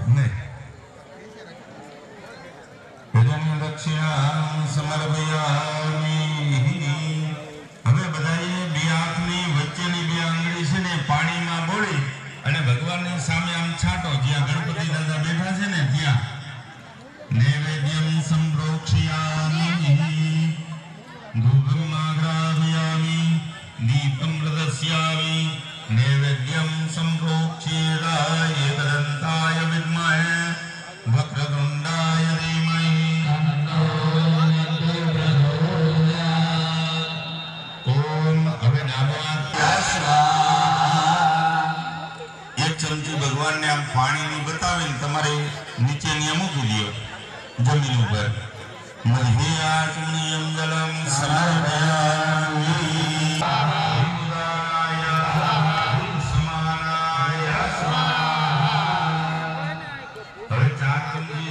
નહીં. ભજન દક્ષિણા સમર્પયામિ. હવે બધાએ બે હાથની વચ્ચેની બે આંગળી છે ને પાણીમાં બોળી અને ભગવાનની સામે આમ છાંટો, જ્યાં ગણપતિ દાદા બેઠા છે ને ત્યાં. નૈવેદ્યમ સંપ્રોક્ષ્યામિ ધૂપમ આગ્રાહયામિ દીપમ પ્રદર્શયામિ. નૈવેદ્યમ સંપ્રોક્ષ્યેરાય એકદંતાય વિદ્મહે વક્રતુંડાય ધીમહિ. ઓમ. હવે ડાબો એક ચમચી ભગવાનને આમ પાણીની બતાવીને તમારે નીચે નિયમ મૂકી દો જમીન ઉપર. મધ્યાચમનીયમ જલમ સમર્પયામિ.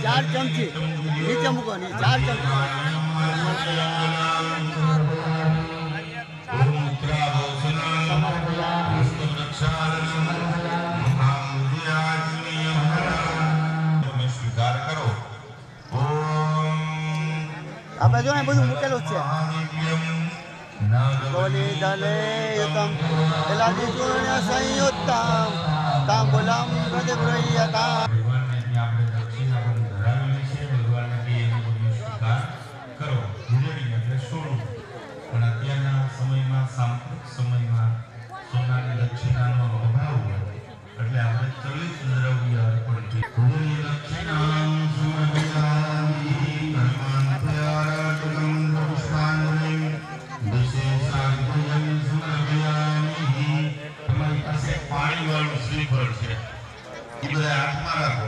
ચાર ચમચી નીચે મૂકો ને 4 ચમચી. આપણે જો બધું મૂકેલું છે. ગોલી દલે યુતમ એલાદી ચૂર્ણ સંયુક્તમ તાંબુલમ પ્રતિપ્રયતા. સાંપ્રત સમયમાં સોનાની દક્ષિણાનો અભાવ હોય એટલે આપણે 40 દ્રવ્ય અર્પણ કરીએ. દક્ષિણાં સમર્પયામિ. હનુમંતયારાજકં પુષ્પાંજલિ વિશેષાગ્રહં સમર્પયામિ. તમારી પાસે પાણીવાળું શ્રીફળ છે, એ બધા હાથમાં રાખો.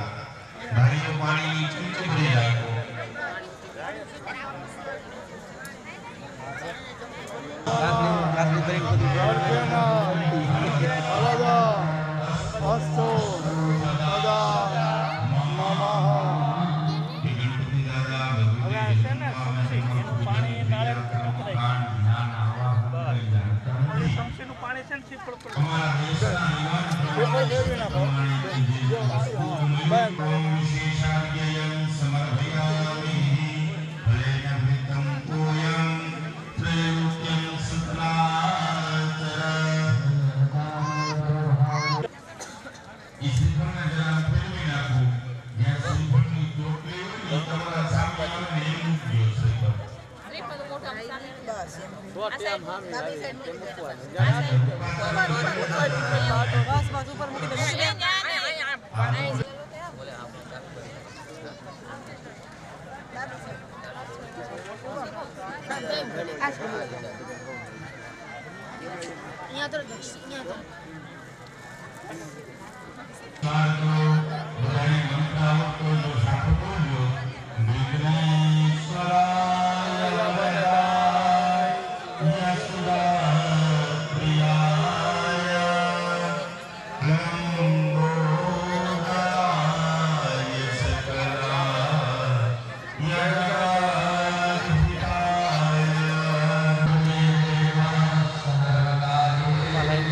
ભારીઓ પાણીની ચમચી ભરી રાખો.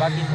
બાકી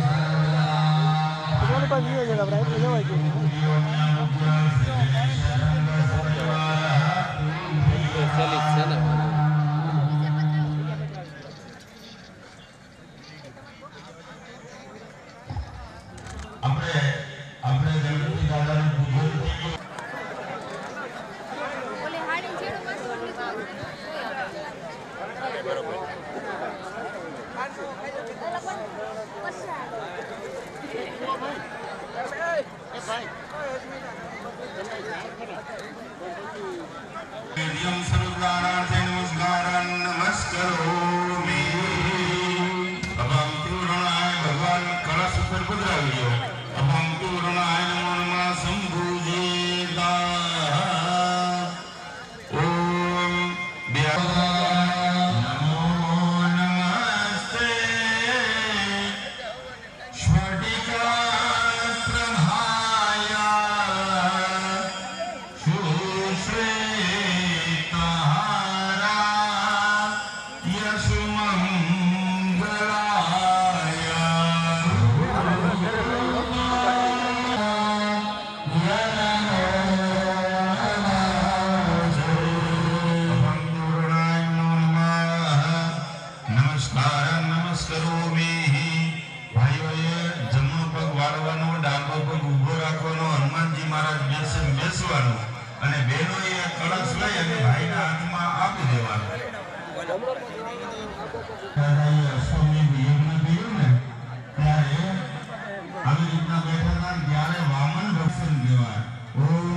આવી રીતના બેઠા હતા ને ત્યારે વામન દર્શન કહેવાય. ઓમ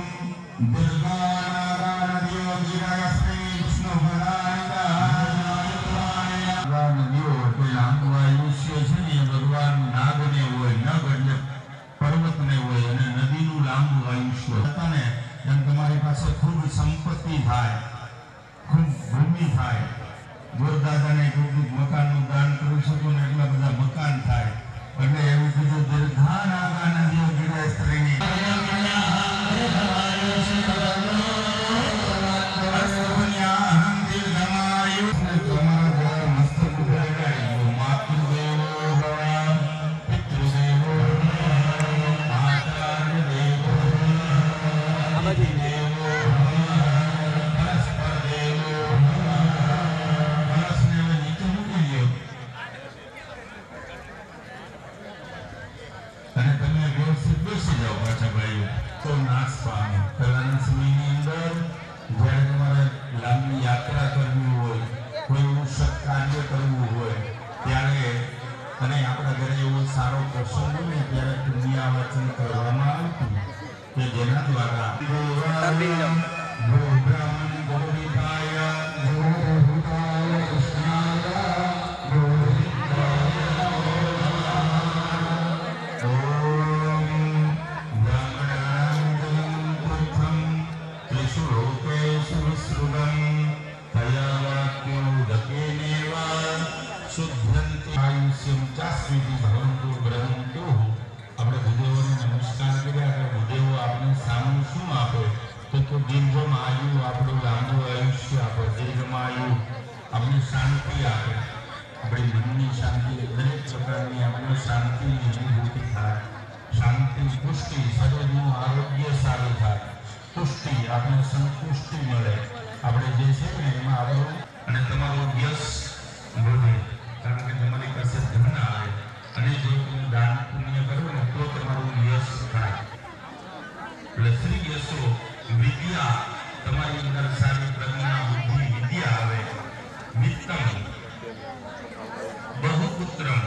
દીર્ઘાનારાયણ ગિરાય શ્રી વિષ્ણુ ભગવાન નદીઓ એટલે લાંબુ આયુષ્ય છે ને એ ભગવાન નાગને હોય, નગ એટલે પર્વતને હોય અને નદીનું લાંબુ આયુષ્ય હતા ને એમ તમારી પાસે ખૂબ સંપત્તિ થાય, ખૂબ ભૂમિ થાય. ગોરદાદાને કીધું મકાનનું દાન કરી શકો ને એટલા બધા મકાન થાય. એટલે એવું કીધું દીર્ઘાનાગા નદીઓ ગિરાય સ્ત્રીની અને તમે વ્યવસ્થિત બેસી જાઓ પાછા ભાઈઓ તો નાશ પામે. પહેલાના સમયની અંદર જ્યારે તમારે લાંબી યાત્રા કરવી હોય, કોઈ એવું સત્ કાર્ય કરવું હોય ત્યારે અને આપણા ઘરે એવો સારો પ્રસંગ હોય ને ત્યારે પુણ્યા વાચન કરવામાં આવતું કે જેના દ્વારા બ્રાહ્મણ ગૌરીભાય આપણે ભૂદેવોને નમસ્કાર કર્યા કે ભૂદેવો આપણે સામું શું આપે તો દીર્ઘમાયુ, આપણું લાંબુ આયુષ્ય આપે, દીર્ઘમાયુ આપણે શાંતિ આપે, આપણી મનની શાંતિ, દરેક પ્રકારની આપણે શાંતિની અનુભૂતિ થાય, શાંતિ, પુષ્ટિ, શરીરનું આરોગ્ય સારું થાય, પુષ્ટિ આપણે સંતુષ્ટિ મળે, આપણે જે છે ને એમાં આપણું અને તમારું યશ વધે. કારણ કે તમારી પાસે ધન આવે અને જો તમે દાન પુણ્ય કરો ને તો તમારું યશ થાય. એટલે શ્રી યશો વિદ્યા તમારી અંદર સારી પ્રજ્ઞા બુદ્ધિ વિદ્યા આવે. મિત્તમ બહુપુત્રમ,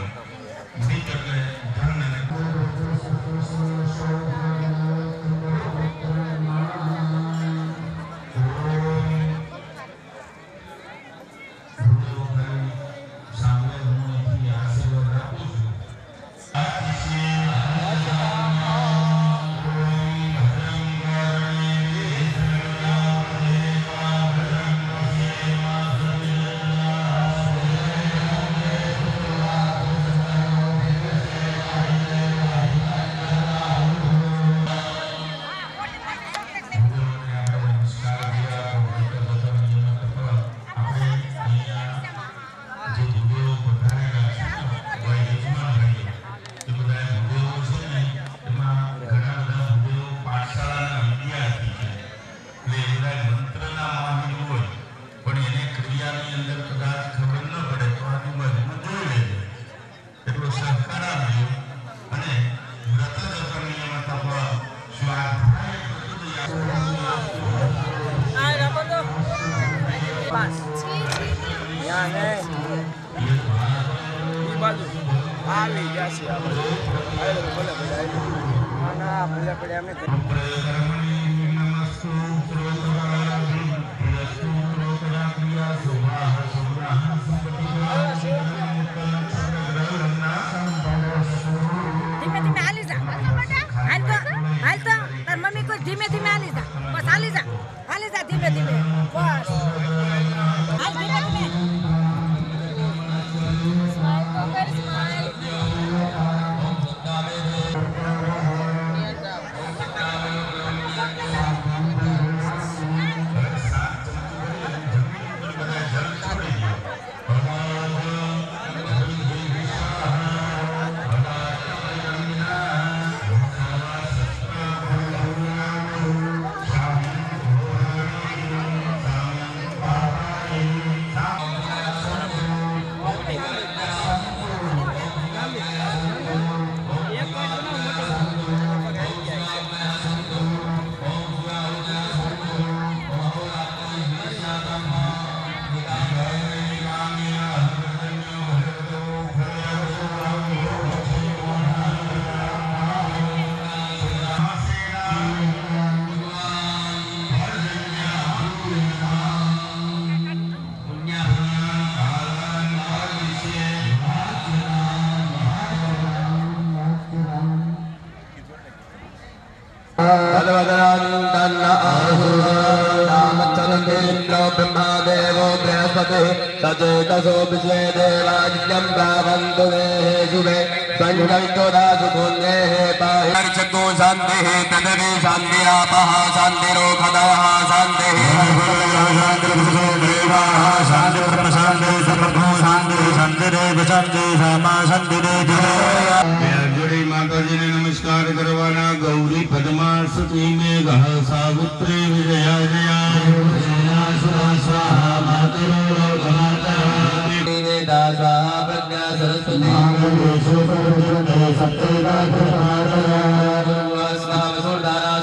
મિત એટલે ધન અને ધીમે ધીમે હાલી જા, બસ હાલી જા ધીમે ધીમે, બસ હાલ ધીમે ધીમે. સ્માઈલ તો કર, સ્માઈલ. ब्रह्मादेवो बृहस्पति सचेतसो विश्वे देवादित्यं प्रावन्तु देहे शुभे संयुक्तोदासुपुण्ये पाहि चको शान्तिः पृथिवी शान्तिरापः शान्तिरोखदयः शान्तिः माताजी ने नमस्कार करवाना। गौरी पद्मा सती मेघ सावित्री विजया जया प्रज्ञा सरस्वती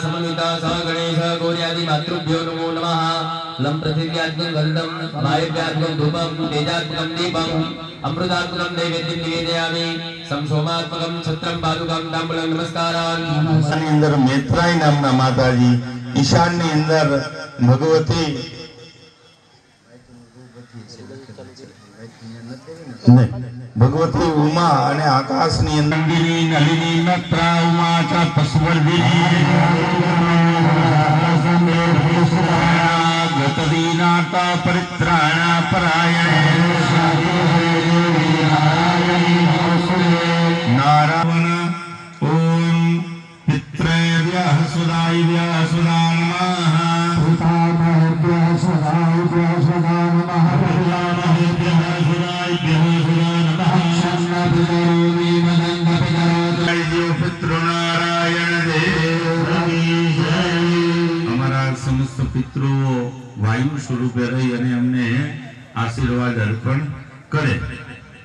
समन्विता स गणेश गौर्यादि मातृभ्यो नमो नमः। लम पृथिव्यात्मकं गन्धं वायुव्यात्मकं धूपं तेजात्मकं दीपं अमृतात्मकं नैवेद्यं निवेदयामि। संसोमात्मकं छत्रं पादुकं ताम्बूलं नमस्कारान्। ईशानी अंदर मैत्राई नामना माताजी, ईशान ની અંદર ભગવતી ભગવતી ઉમા અને આકાશની અંદર નલિની નત્રા ઉમા ચ પશુવર્ધિની ગતદીનાથ પરિત્રાણ નારાયણ ઓમ પિત્રેભ્યઃ સુદાયભ્યઃ સુદા નમઃ ભૂતામહેભ્યઃ સુદાયભ્યઃ સુદા નમઃ પ્રજામહેભ્યઃ સુદાયભ્યઃ સુદા નમઃ શન્નભિરોમી મદંતપિતરો પિતૃનારાયણ દેવ અમારા સમસ્ત પિતૃઓ વાયુ સ્વરૂપે રહી અને અમને આશીર્વાદ અર્પણ કરે।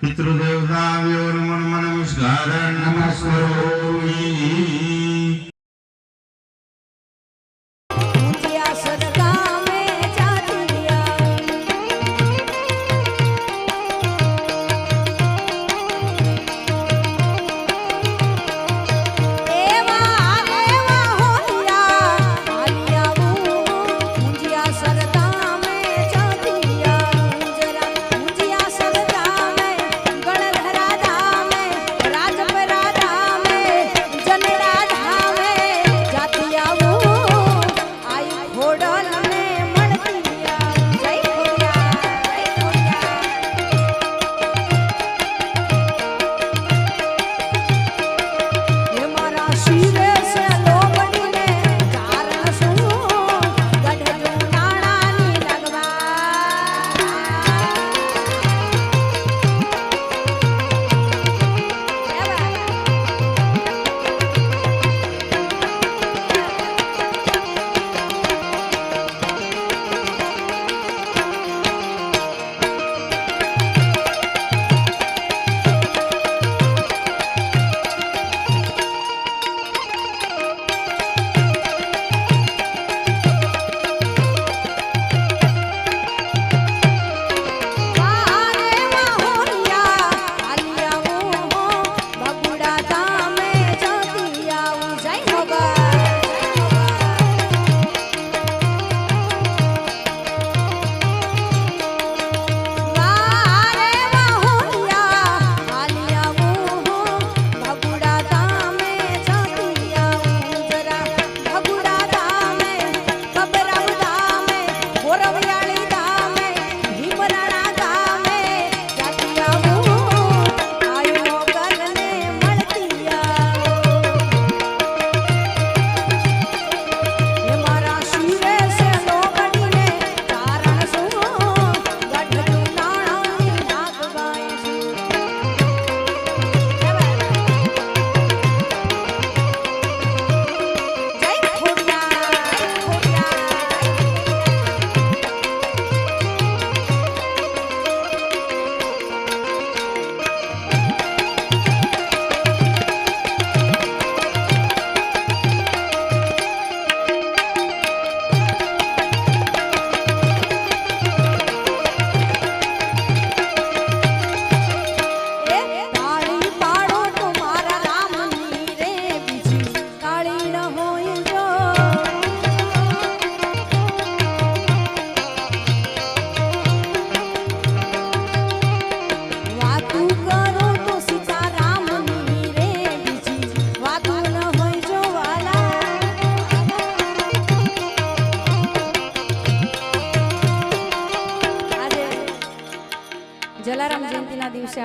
પિતૃદેવતા નમસ્કાર નમસ્કારોમી। જનડા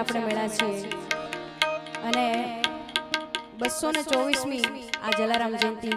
આપણે મળ્યા છીએ અને 224મી આ જલારામ જયંતિ